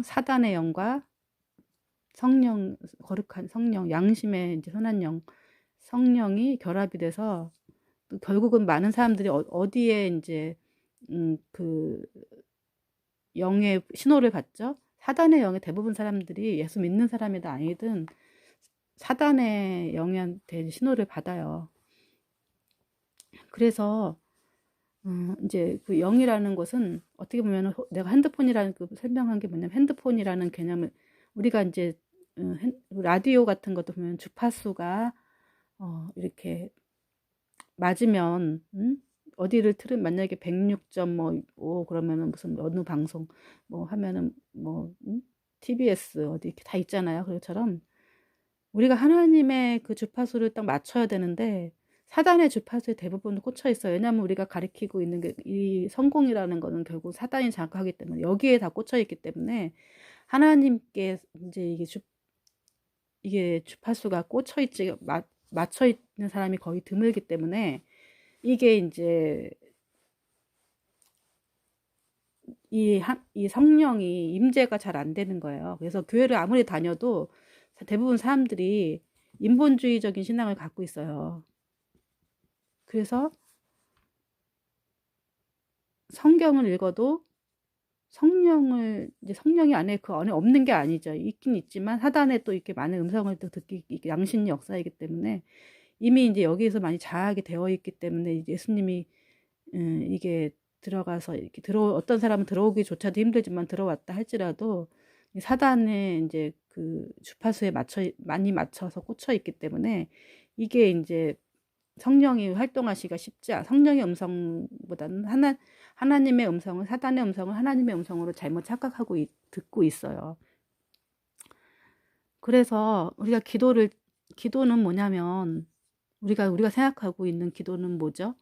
사단의 영과 거룩한 성령, 양심의 이제 선한 영, 성령이 결합이 돼서, 결국은 많은 사람들이 어디에 이제, 그, 영의 신호를 받죠? 사단의 영의 대부분 사람들이 예수 믿는 사람이든 아니든 사단의 영한테 신호를 받아요. 그래서 이제 그 영이라는 것은 어떻게 보면 내가 핸드폰이라는 설명한 게 뭐냐면, 핸드폰이라는 개념을 우리가 이제 라디오 같은 것도 보면 주파수가 이렇게 맞으면 어디를 만약에 106.5 그러면은 무슨 어느 방송 뭐 하면은 뭐 TBS 어디 이렇게 다 있잖아요. 그것처럼 우리가 하나님의 그 주파수를 딱 맞춰야 되는데, 사단의 주파수에 대부분 꽂혀 있어요. 왜냐하면 우리가 가리키고 있는 게, 이 성공이라는 거는 결국 사단이 장악하기 때문에 여기에 다 꽂혀 있기 때문에, 하나님께 이제 이게 주파수가 꽂혀 있지 맞춰 있는 사람이 거의 드물기 때문에, 이게 이제 이 성령이 임재가 잘 안 되는 거예요. 그래서 교회를 아무리 다녀도 대부분 사람들이 인본주의적인 신앙을 갖고 있어요. 그래서 성경을 읽어도 성령이 그 안에 없는 게 아니죠. 있긴 있지만 사단에 또 이렇게 많은 음성을 또 양심의 역사이기 때문에 이미 이제 여기에서 많이 자학이 되어 있기 때문에, 예수님이 이게 들어가서 이렇게 어떤 사람은 들어오기조차도 힘들지만 들어왔다 할지라도 사단의 이제 그 주파수에 많이 맞춰서 꽂혀 있기 때문에, 이게 이제 성령이 활동하시기가 성령의 음성보다는 하나님의 음성을, 사단의 음성을 하나님의 음성으로 잘못 착각하고 듣고 있어요. 그래서 기도는 뭐냐면, 우리가 생각하고 있는 기도는 뭐죠?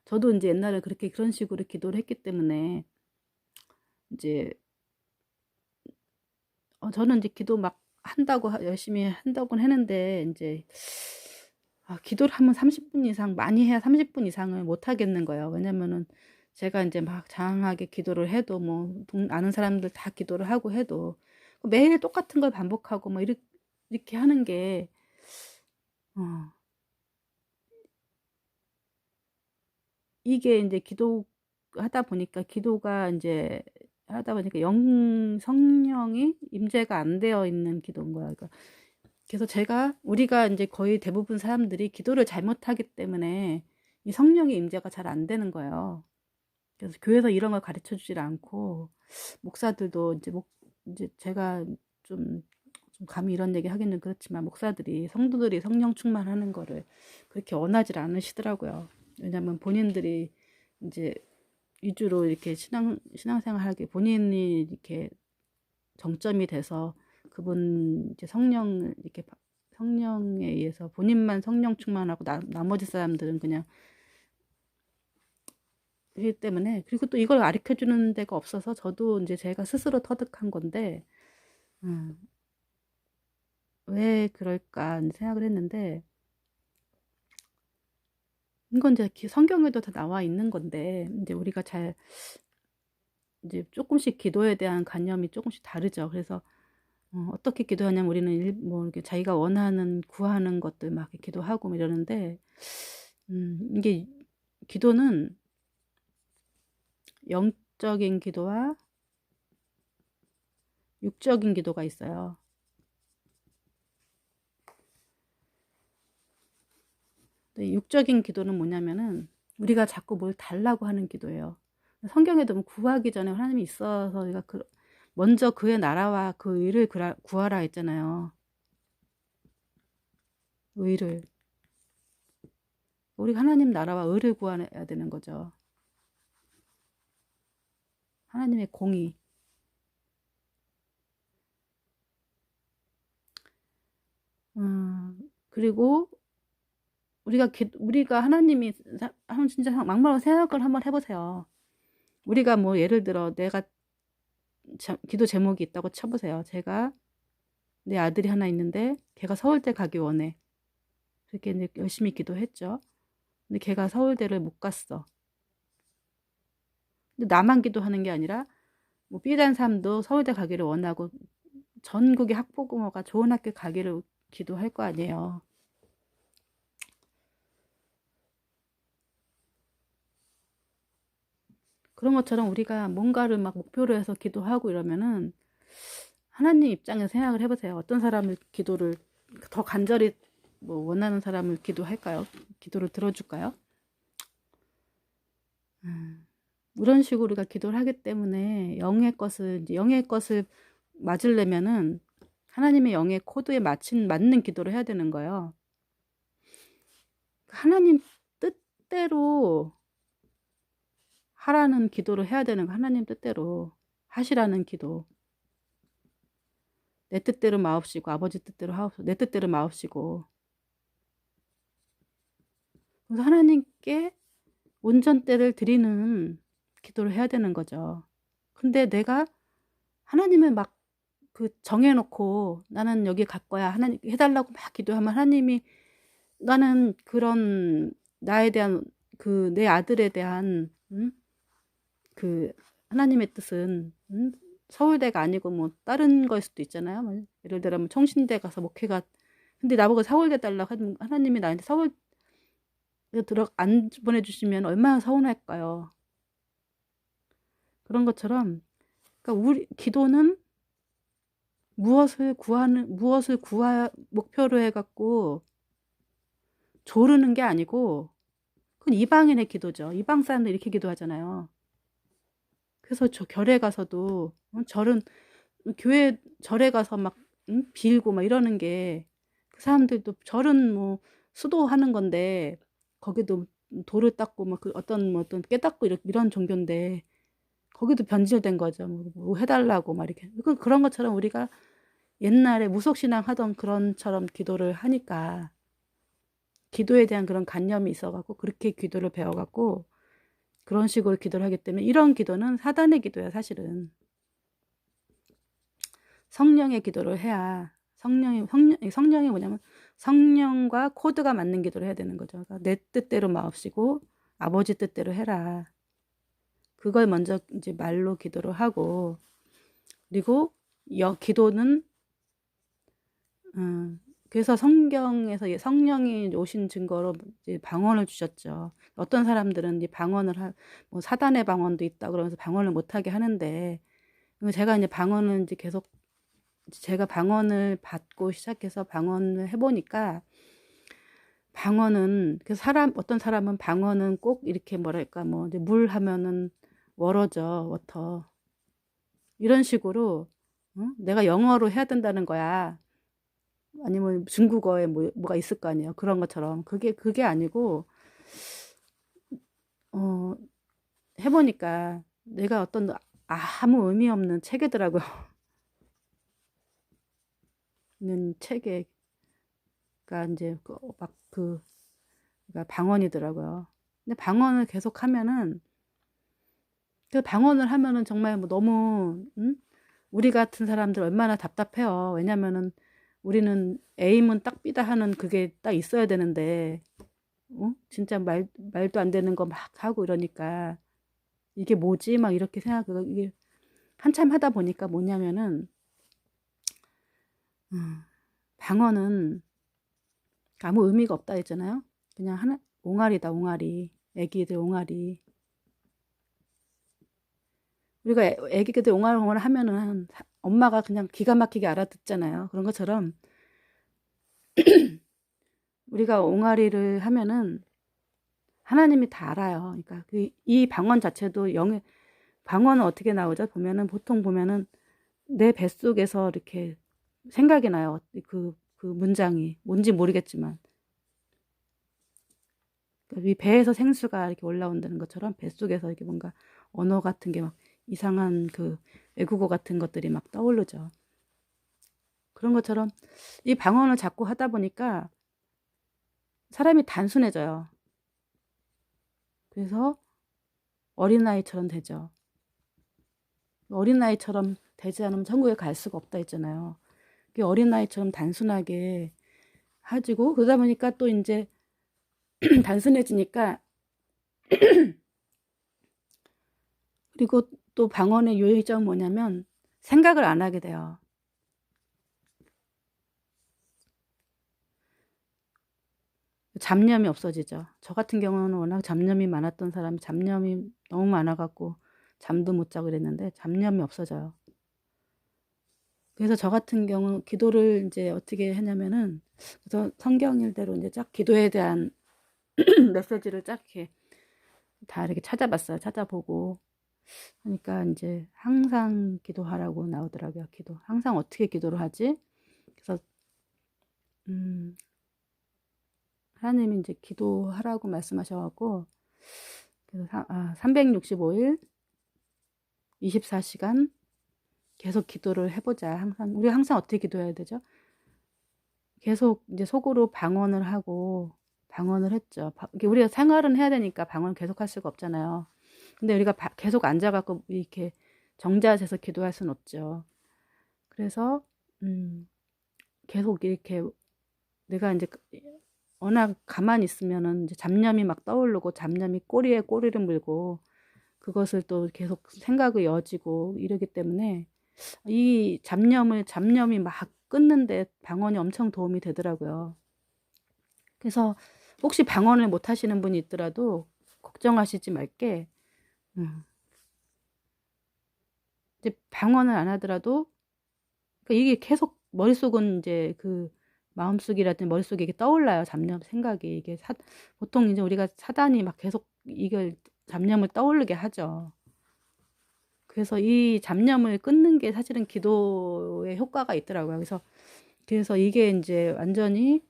저도 이제 옛날에 그런 식으로 기도를 했기 때문에, 이제, 저는 이제 기도 막 열심히 한다고는 했는데, 이제, 기도를 하면 30분 이상, 많이 해야 30분 이상을 못 하겠는 거예요. 왜냐면은 제가 이제 막 장하게 기도를 해도, 아는 사람들 다 기도를 하고 해도, 매일 똑같은 걸 반복하고, 이렇게 하는 게, 이게 이제 기도가 이제 하다 보니까 성령이 임재가 안 되어 있는 기도인 거야. 그러니까 그래서 우리가 이제 거의 대부분 사람들이 기도를 잘못하기 때문에 이 성령의 임재가 잘 안 되는 거예요. 그래서 교회에서 이런 걸 가르쳐 주질 않고, 목사들도 이제 제가 좀 감히 이런 얘기 하기는 그렇지만, 성도들이 성령 충만하는 거를 그렇게 원하지 않으시더라고요. 왜냐면 본인들이 이제 위주로 이렇게 신앙생활하기, 본인이 이렇게 정점이 돼서 그분 이제 성령에 의해서 본인만 성령 충만하고 나머지 사람들은 그냥, 그렇기 때문에, 그리고 또 이걸 가르쳐 주는 데가 없어서 저도 이제 제가 스스로 터득한 건데, 왜 그럴까 생각을 했는데, 이건 이제 성경에도 다 나와 있는 건데, 이제 우리가 이제 조금씩 기도에 대한 관념이 조금씩 다르죠. 그래서 어떻게 기도하냐면, 우리는 이렇게 자기가 구하는 것들 막 이렇게 기도하고 이러는데, 이게 기도는 영적인 기도와 육적인 기도가 있어요. 육적인 기도는 뭐냐면은 우리가 자꾸 뭘 달라고 하는 기도예요. 성경에도 구하기 전에 하나님이 있어서 우리가 먼저 그의 나라와 그 의를 구하라 했잖아요. 의를. 우리가 하나님 나라와 의를 구해야 되는 거죠. 하나님의 공의. 그리고 우리가 하나님이 진짜 막말로 생각을 한번 해보세요. 우리가 예를 들어 내가 기도 제목이 있다고 쳐보세요. 제가 내 아들이 하나 있는데 걔가 서울대 가기 원해. 그렇게 이제 열심히 기도했죠. 근데 걔가 서울대를 못 갔어. 근데 나만 기도하는 게 아니라 뭐 B단 사람도 서울대 가기를 원하고 전국의 학부모가 좋은 학교 가기를 기도할 거 아니에요. 그런 것처럼 우리가 뭔가를 막 목표로 해서 기도하고 이러면은 하나님 입장에서 생각을 해보세요. 어떤 사람을 기도를 더 간절히 뭐 원하는 사람을 기도할까요? 기도를 들어줄까요? 이런 식으로 우리가 기도를 하기 때문에 영의 것을 맞으려면은 하나님의 영의 코드에 맞는 기도를 해야 되는 거예요. 하나님 뜻대로 하라는 기도를 해야 되는 거. 하나님 뜻대로 하시라는 기도. 내 뜻대로 마옵시고 아버지 뜻대로 하옵소서. 내 뜻대로 마옵시고. 그래서 하나님께 온전때를 드리는 기도를 해야 되는 거죠. 근데 내가 하나님을 막 정해놓고 나는 여기 갈 거야. 하나님 해달라고 막 기도하면 하나님이 나는 그런 나에 대한 내 아들에 대한 하나님의 뜻은 서울대가 아니고 뭐 다른 거일 수도 있잖아요. 뭐 예를 들어 뭐 청신대 가서 목회가 근데 나보고 서울대 달라고 하면 하나님이 나한테 서울 안 보내주시면 얼마나 서운할까요? 그런 것처럼 그러니까 우리 기도는 무엇을 목표로 해갖고 조르는 게 아니고 그건 이방인의 기도죠. 이방 사람들 이렇게 기도하잖아요. 그래서 저 절에 가서도 교회 절에 가서 막 빌고 막 이러는 게 그 사람들도 절은 뭐 수도하는 건데 거기도 돌을 닦고 막 어떤 깨닫고 이런 종교인데 거기도 변질된 거죠. 뭐 해달라고 막 이렇게 그런 것처럼 우리가 옛날에 무속신앙 하던 그런처럼 기도를 하니까 기도에 대한 그런 관념이 있어갖고 그렇게 기도를 배워갖고 그런 식으로 기도를 하기 때문에 이런 기도는 사단의 기도야. 사실은 성령의 기도를 해야 성령이 뭐냐면 성령과 코드가 맞는 기도를 해야 되는 거죠. 그러니까 내 뜻대로 마옵시고 아버지 뜻대로 해라. 그걸 먼저 이제 말로 기도를 하고 그리고 기도는 그래서 성경에서 성령이 오신 증거로 이제 방언을 주셨죠. 어떤 사람들은 이제 뭐 사단의 방언도 있다 그러면서 방언을 못하게 하는데 제가 이제 방언은 이제 계속 제가 방언을 받고 시작해서 방언을 해보니까 방언은 어떤 사람은 방언은 꼭 이렇게 뭐랄까 뭐 이제 물 하면은 워터 이런 식으로 내가 영어로 해야 된다는 거야. 아니면 중국어에 뭐가 있을 거 아니에요. 그런 것처럼 그게 아니고 해보니까 내가 어떤 아무 의미 없는 체계더라고요. 는 체계가 이제 그러니까 방언이더라고요. 근데 방언을 계속 하면은 방언을 하면은 정말 뭐 너무 우리 같은 사람들 얼마나 답답해요. 왜냐면은 우리는 에임은 딱 삐다 하는 그게 딱 있어야 되는데 진짜 말도 안 되는 거 막 하고 이러니까 이게 뭐지? 막 이렇게 생각하고 이게 한참 하다 보니까 뭐냐면은 방언은 아무 의미가 없다 했잖아요. 그냥 옹알이다, 옹알이. 애기들 옹알이. 우리가 애기들 옹알옹알 하면은 엄마가 그냥 기가 막히게 알아듣잖아요. 그런 것처럼 우리가 옹알이를 하면은 하나님이 다 알아요. 그러니까 이 방언 자체도 방언은 어떻게 나오죠? 보통 보면은 내 뱃속에서 이렇게 생각이 나요. 그 문장이 뭔지 모르겠지만 이 배에서 생수가 이렇게 올라온다는 것처럼 뱃속에서 이렇게 뭔가 언어 같은 게 막 이상한 외국어 같은 것들이 막 떠오르죠. 그런 것처럼 이 방언을 자꾸 하다 보니까 사람이 단순해져요. 그래서 어린아이처럼 되죠. 어린아이처럼 되지 않으면 천국에 갈 수가 없다 했잖아요. 그게 어린아이처럼 단순하게 하지고 그러다 보니까 또 이제 단순해지니까 그리고 또 방언의 요일점은 뭐냐면 생각을 안 하게 돼요. 잡념이 없어지죠. 저 같은 경우는 워낙 잡념이 많았던 사람이 잡념이 너무 많아갖고 잠도 못 자고 그랬는데 잡념이 없어져요. 그래서 저 같은 경우 기도를 이제 어떻게 했냐면은 그래서 성경 일대로 이제 쫙 기도에 대한 메시지를 쫙 이렇게 다 이렇게 찾아봤어요. 찾아보고 그러니까 이제 항상 기도하라고 나오더라고요. 기도. 항상 어떻게 기도를 하지? 그래서 하나님이 이제 기도하라고 말씀하셔갖고 그래서 365일 24시간 계속 기도를 해보자. 항상 우리 항상 어떻게 기도해야 되죠? 계속 이제 속으로 방언을 하고 방언을 했죠. 우리가 생활은 해야 되니까 방언을 계속 할 수가 없잖아요. 근데 우리가 계속 앉아갖고 이렇게 정자세서 기도할 수는 없죠. 그래서 계속 이렇게 내가 이제 워낙 가만히 있으면은 이제 잡념이 막 떠오르고 잡념이 꼬리에 꼬리를 물고 그것을 또 계속 생각이 이어지고 이러기 때문에 이 잡념이 막 끊는데 방언이 엄청 도움이 되더라고요. 그래서 혹시 방언을 못 하시는 분이 있더라도 걱정하시지 말게. 이제 방언을 안 하더라도 그러니까 이게 계속 머릿속은 이제 그 마음속이라든지 머릿속에 이게 떠올라요. 잡념 생각이 이게 보통 이제 우리가 사단이 막 계속 이걸 잡념을 떠오르게 하죠. 그래서 이 잡념을 끊는 게 사실은 기도의 효과가 있더라고요. 그래서 이게 이제 완전히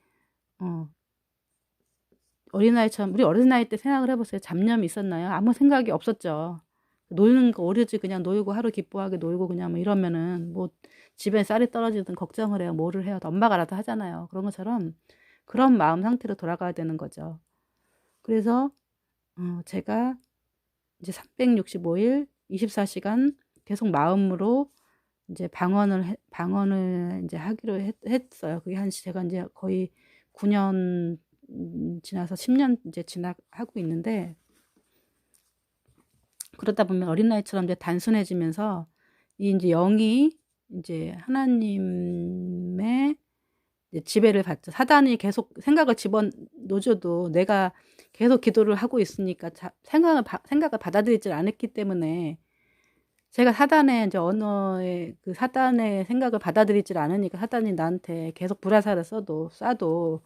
어린아이처럼 우리 어린아이 때 생각을 해보세요. 잡념이 있었나요? 아무 생각이 없었죠. 놀는 거 오로지 그냥 놀고 하루 기뻐하게 놀고 그냥 뭐 이러면은 뭐 집에 쌀이 떨어지든 걱정을 해요. 뭐를 해요. 엄마가 알아서 하잖아요. 그런 것처럼 그런 마음 상태로 돌아가야 되는 거죠. 그래서 제가 이제 365일 24시간 계속 마음으로 이제 방언을 이제 하기로 했어요. 그게 제가 이제 거의 9년 지나서 10년 이제 하고 있는데 그러다 보면 어린아이처럼 이제 단순해지면서 이 이제 영이 이제 하나님의 이제 지배를 받죠. 사단이 계속 생각을 집어넣어줘도 내가 계속 기도를 하고 있으니까 생각을 받아들이질 않았기 때문에 제가 사단의 이제 언어의 그 사단의 생각을 받아들이질 않으니까 사단이 나한테 계속 불화살을 쏴도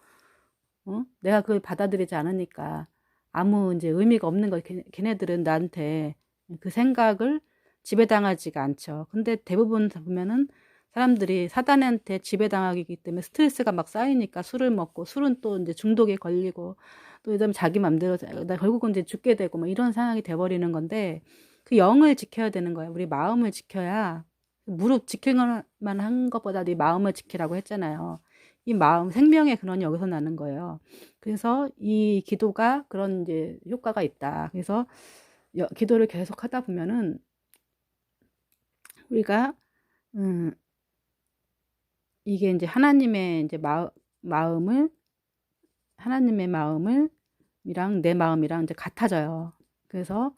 내가 그걸 받아들이지 않으니까 아무 이제 의미가 없는 거 걔네들은 나한테 그 생각을 지배당하지가 않죠. 근데 대부분 보면은 사람들이 사단한테 지배당하기 때문에 스트레스가 막 쌓이니까 술을 먹고 술은 또 이제 중독에 걸리고 또 그다음에 자기 맘대로 나 결국은 이제 죽게 되고 뭐 이런 상황이 돼버리는 건데 그 영을 지켜야 되는 거예요. 우리 마음을 지켜야 무릎 지킬만 한 것보다 네 마음을 지키라고 했잖아요. 이 마음 생명의 근원이 여기서 나는 거예요. 그래서 이 기도가 그런 이제 효과가 있다. 그래서 기도를 계속 하다 보면은 우리가 이게 이제 하나님의 이제 마음을 하나님의 마음이랑 내 마음이랑 이제 같아져요. 그래서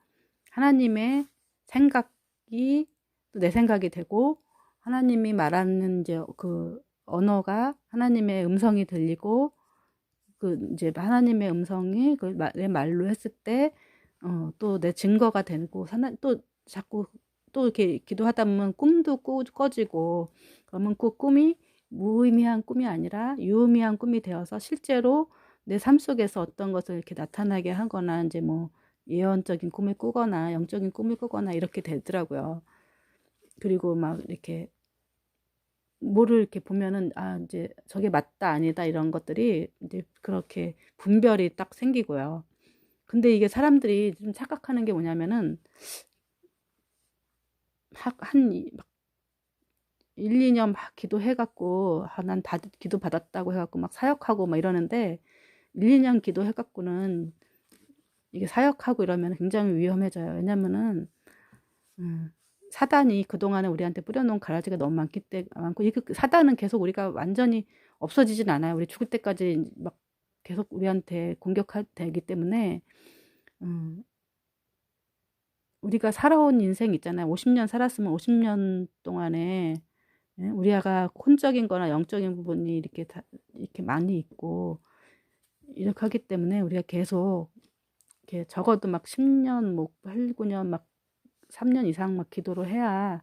하나님의 생각이 또 내 생각이 되고 하나님이 말하는 이제 그 언어가 하나님의 음성이 들리고 그 이제 하나님의 음성이 내 말로 했을 때 또 내 증거가 되고 또 자꾸 또 이렇게 기도하다 보면 꿈도 꿔지고 그러면 그 꿈이 무의미한 꿈이 아니라 유의미한 꿈이 되어서 실제로 내 삶 속에서 어떤 것을 이렇게 나타나게 하거나 이제 뭐 예언적인 꿈을 꾸거나 영적인 꿈을 꾸거나 이렇게 되더라고요. 그리고 막 이렇게 뭐를 이렇게 보면은 이제 저게 맞다 아니다 이런 것들이 이제 그렇게 분별이 딱 생기고요. 근데 이게 사람들이 좀 착각하는 게 뭐냐면은 막 1, 2년 막 기도해갖고 난 기도 받았다고 해갖고 막 사역하고 막 이러는데 1, 2년 기도해갖고는 이게 사역하고 이러면 굉장히 위험해져요. 왜냐면은 사단이 그동안에 우리한테 뿌려놓은 가라지가 너무 많고, 이 사단은 계속 우리가 완전히 없어지진 않아요. 우리 죽을 때까지 막 계속 우리한테 공격되기 때문에, 음, 우리가 살아온 인생 있잖아요. 50년 살았으면 50년 동안에, 예, 우리가 혼적인 거나 영적인 부분이 이렇게 이렇게 많이 있고, 이렇게 하기 때문에 우리가 계속, 이렇게 적어도 막 10년, 뭐 8, 9년, 막 3년 이상 막 기도를 해야,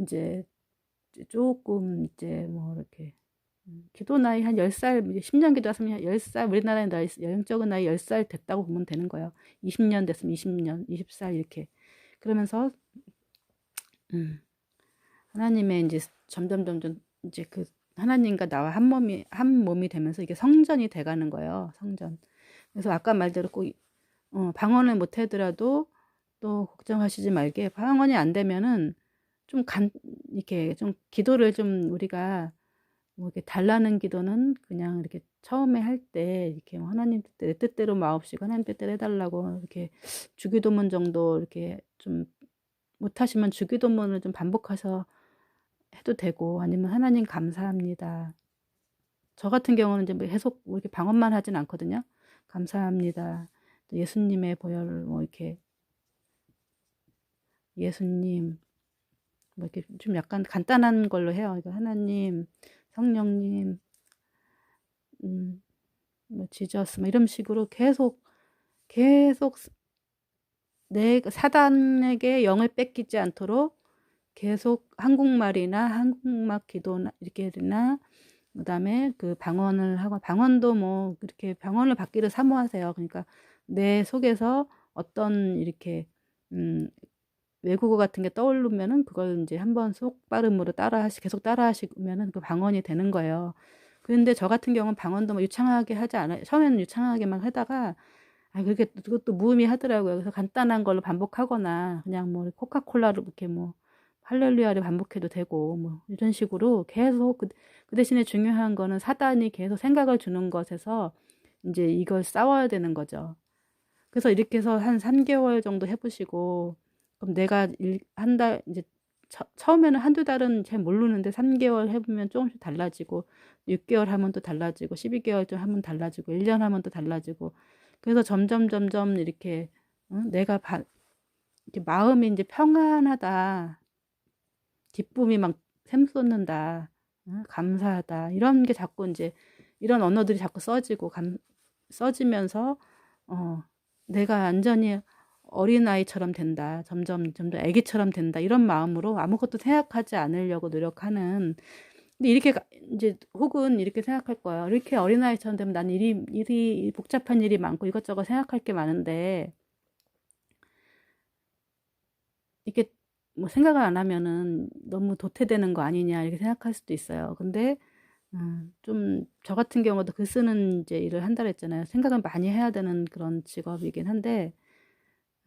이제 조금 이제 뭐 이렇게, 기도 나이 한 10살, 10년 기도했으면 10살, 우리나라의 나이, 영적인 나이 10살 됐다고 보면 되는 거예요. 20년 됐으면 20년, 20살 이렇게. 그러면서, 음, 하나님의 이제 점점 이제 그 하나님과 나와 한 몸이 되면서 이게 성전이 돼가는 거예요. 성전. 그래서 아까 말대로 꼭, 방언을 못 하더라도 또 걱정하시지 말게. 방언이 안 되면은 좀 이렇게 좀 기도를 좀 우리가 뭐 이렇게 달라는 기도는 그냥 이렇게 처음에 할 때 이렇게 뭐 하나님 내 뜻대로 마옵시고 하나님 뜻대로 해달라고 이렇게 주기도문 정도 이렇게 좀 못하시면 주기도문을 좀 반복해서 해도 되고, 아니면 하나님 감사합니다. 저 같은 경우는 이제 뭐 계속 뭐 이렇게 방언만 하진 않거든요. 감사합니다. 또 예수님의 보혈 뭐 이렇게 예수님 뭐 이렇게 좀 약간 간단한 걸로 해요. 이거 하나님, 성령님, 뭐 지저스 뭐 이런 식으로 계속 내 사단에게 영을 뺏기지 않도록 계속 한국말이나 한국말 기도나 이렇게나, 그다음에 그 방언을 하고, 방언도 뭐 그렇게 방언을 받기를 사모하세요. 그러니까 내 속에서 어떤 이렇게 외국어 같은 게 떠오르면은 그걸 이제 한번 속 발음으로 계속 따라하시면은 그 방언이 되는 거예요. 그런데 저 같은 경우는 방언도 뭐 유창하게 하지 않아요. 처음에는 유창하게만 하다가, 그렇게 그것도 무의미하더라고요. 그래서 간단한 걸로 반복하거나 그냥 뭐 코카콜라로 이렇게 뭐 할렐루야를 반복해도 되고 뭐 이런 식으로 계속 그 대신에 중요한 거는 사단이 계속 생각을 주는 것에서 이제 이걸 싸워야 되는 거죠. 그래서 이렇게 해서 한 3개월 정도 해보시고, 그럼 내가 한 달, 이제 처음에는 한두 달은 잘 모르는데 3개월 해보면 조금씩 달라지고, 6개월 하면 또 달라지고, 12개월 좀 하면 달라지고, 1년 하면 또 달라지고, 그래서 점점 이렇게, 내가 이렇게 마음이 이제 평안하다, 기쁨이 막 샘솟는다, 감사하다, 이런 게 자꾸 이제, 이런 언어들이 자꾸 써지면서, 어, 내가 완전히 어린아이처럼 된다. 점점 애기처럼 된다. 이런 마음으로 아무것도 생각하지 않으려고 노력하는. 근데 이렇게 이제 혹은 이렇게 생각할 거야. 이렇게 어린아이처럼 되면 난 일이 복잡한 일이 많고 이것저것 생각할 게 많은데, 이게 뭐 생각을 안 하면은 너무 도태되는 거 아니냐 이렇게 생각할 수도 있어요. 근데 좀 저 같은 경우도 글 쓰는 이제 일을 한다 했잖아요. 생각을 많이 해야 되는 그런 직업이긴 한데,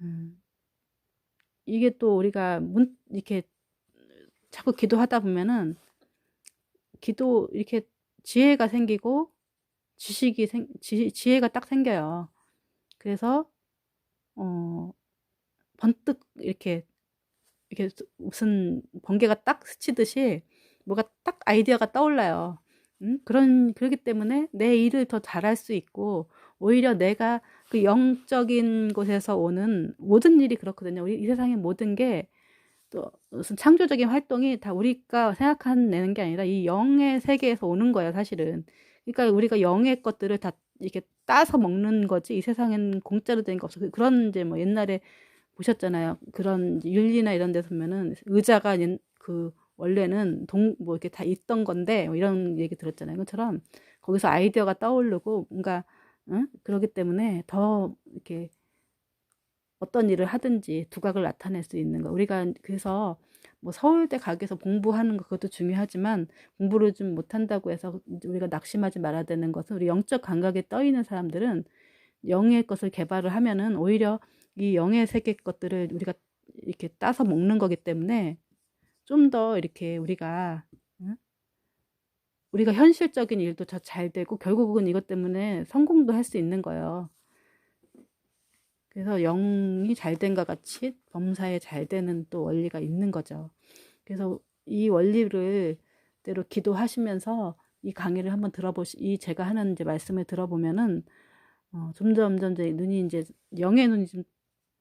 음, 이게 또 우리가 이렇게 자꾸 기도하다 보면은 이렇게 지혜가 생기고 지혜가 딱 생겨요. 그래서 어 번뜩 이렇게 무슨 번개가 딱 스치듯이 뭐가 딱 아이디어가 떠올라요. 그러기 때문에 내 일을 더 잘할 수 있고, 오히려 내가 그 영적인 곳에서 오는 모든 일이 그렇거든요. 이 세상의 모든 게 또 무슨 창조적인 활동이 다 우리가 생각해내는 게 아니라 이 영의 세계에서 오는 거예요, 사실은. 그러니까 우리가 영의 것들을 다 이렇게 따서 먹는 거지, 이 세상엔 공짜로 된 거 없어. 그런 이제 뭐 옛날에 보셨잖아요. 그런 이제 윤리나 이런 데서 보면은 의자가 그 원래는 뭐 이렇게 다 있던 건데 뭐 이런 얘기 들었잖아요. 그것처럼 거기서 아이디어가 떠오르고 뭔가, 그러기 때문에 더 이렇게 어떤 일을 하든지 두각을 나타낼 수 있는 거. 우리가 그래서 뭐 서울대 가게에서 공부하는 거 그것도 중요하지만, 공부를 좀 못한다고 해서 우리가 낙심하지 말아야 되는 것은, 우리 영적 감각에 떠 있는 사람들은 영의 것을 개발을 하면은 오히려 이 영의 세계 것들을 우리가 이렇게 따서 먹는 거기 때문에 좀 더 이렇게 응? 우리가 현실적인 일도 더 잘 되고, 결국은 이것 때문에 성공도 할 수 있는 거예요. 그래서 영이 잘 된 것 같이 범사에 잘 되는 또 원리가 있는 거죠. 그래서 이 원리를 대로 기도하시면서 이 강의를 한번 이 제가 하는 이제 말씀을 들어보면은 점점 이제 눈이 이제 영의 눈이 좀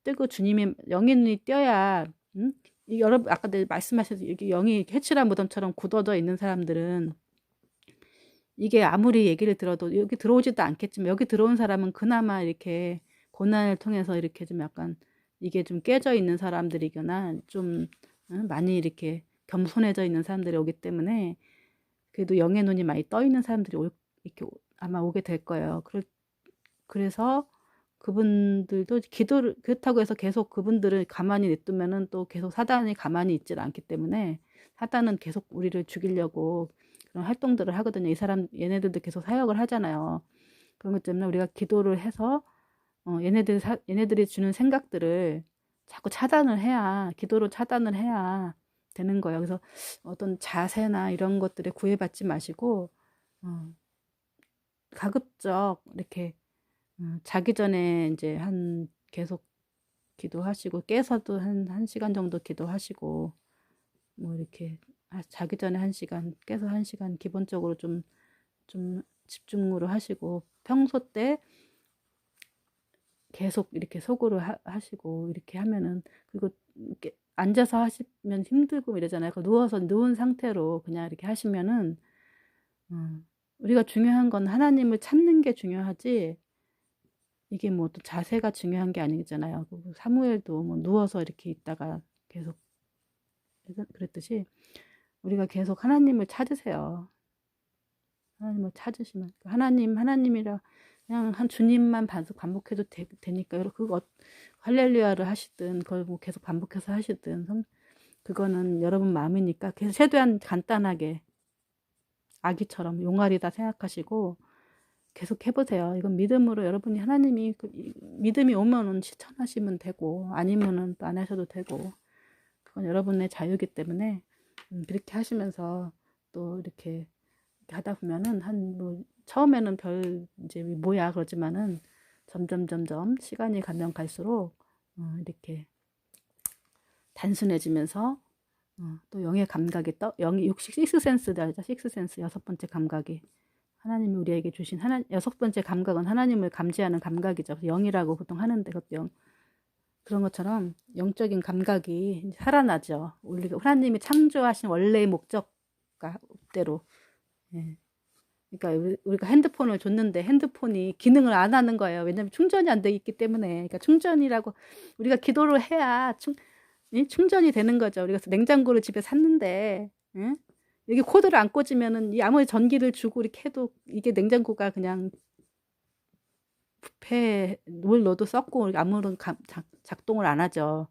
뜨고 주님의 영의 눈이 띄어야 이 여러분 아까 말씀하셔서 이게 영이 회칠한 무덤처럼 굳어져 있는 사람들은 이게 아무리 얘기를 들어도 여기 들어오지도 않겠지만 여기 들어온 사람은 그나마 이렇게 고난을 통해서 이렇게 좀 약간 이게 좀 깨져 있는 사람들이거나 좀 많이 이렇게 겸손해져 있는 사람들이 오기 때문에 그래도 영의 눈이 많이 떠 있는 사람들이 이렇게 아마 오게 될 거예요. 그래서 그분들도 기도를 그렇다고 해서 계속 그분들을 가만히 냅두면은 또 계속 사단이 가만히 있질 않기 때문에 사단은 계속 우리를 죽이려고 그런 활동들을 하거든요. 얘네들도 계속 사역을 하잖아요. 그런 것 때문에 우리가 기도를 해서 얘네들이 주는 생각들을 자꾸 기도로 차단을 해야 되는 거예요. 그래서 어떤 자세나 이런 것들에 구애받지 마시고 가급적 이렇게 자기 전에 이제 계속 기도하시고 깨서도 한 시간 정도 기도하시고 뭐 이렇게 자기 전에 1시간 깨서 1시간 기본적으로 좀 집중으로 하시고 평소 때 계속 이렇게 속으로 하시고 이렇게 하면은 그리고 이렇게 앉아서 하시면 힘들고 이러잖아요. 누워서 누운 상태로 그냥 이렇게 하시면은 우리가 중요한 건 하나님을 찾는 게 중요하지 이게 뭐 또 자세가 중요한 게 아니잖아요. 사무엘도 뭐 누워서 이렇게 있다가 계속 그랬듯이 우리가 계속 하나님을 찾으세요. 하나님을 찾으시면 하나님이라 그냥 한 주님만 반복해도 되니까 그거 할렐루야를 하시든 그걸 뭐 계속 반복해서 하시든 그거는 여러분 마음이니까 최대한 간단하게 아기처럼 용아리다 생각하시고 계속 해보세요. 이건 믿음으로 여러분이 하나님이 믿음이 오면은 실천하시면 되고 아니면은 또 안 하셔도 되고 그건 여러분의 자유이기 때문에 그렇게 하시면서 또 이렇게 하다 보면은 뭐 처음에는 이제 뭐야 그러지만은 점점 시간이 가면 갈수록 이렇게 단순해지면서 또 영의 감각이 영이 식스센스다 알죠? 식스센스 6번째 감각이 하나님이 우리에게 주신 6번째 감각은 하나님을 감지하는 감각이죠. 영이라고 보통 하는데 그것도 그런 것처럼 영적인 감각이 살아나죠. 우리가 하나님이 창조하신 원래의 목적대로. 예. 그러니까 우리가 핸드폰을 줬는데 핸드폰이 기능을 안 하는 거예요. 왜냐하면 충전이 안 돼 있기 때문에. 그러니까 충전이라고 우리가 기도를 해야 충전이 되는 거죠. 우리가 냉장고를 집에 샀는데 여기 코드를 안 꽂으면은 아무리 전기를 주고 이렇게 해도 이게 냉장고가 그냥 부패 뭘 넣어도 썩고 아무런 작동을 안 하죠.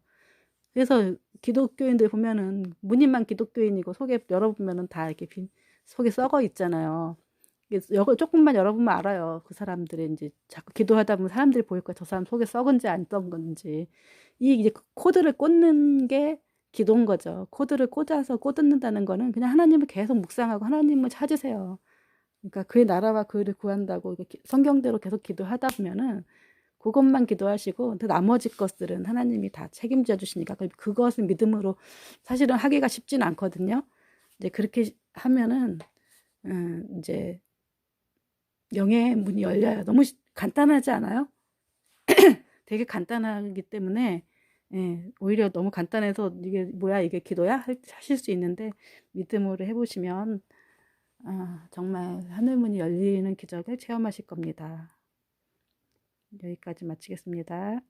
그래서 기독교인들 보면은 무늬만 기독교인이고 속에 열어보면은 다 이렇게 속에 썩어 있잖아요. 조금만 열어보면 알아요. 그 사람들이 이제 자꾸 기도하다 보면 사람들이 보일 거야. 저 사람 속에 썩은지 안 썩은 건지. 이제 코드를 꽂는 게 기도인 거죠. 코드를 꽂는다는 거는 그냥 하나님을 계속 묵상하고 하나님을 찾으세요. 그러니까 그의 나라와 그를 구한다고 성경대로 계속 기도하다 보면은 그것만 기도하시고 나머지 것들은 하나님이 다 책임져 주시니까 그것은 믿음으로 사실은 하기가 쉽지는 않거든요. 이제 그렇게 하면은 이제 영의 문이 열려요. 너무 간단하지 않아요? 되게 간단하기 때문에 오히려 너무 간단해서 이게 뭐야 이게 기도야 하실 수 있는데 믿음으로 해보시면 정말 하늘문이 열리는 기적을 체험하실 겁니다. 여기까지 마치겠습니다.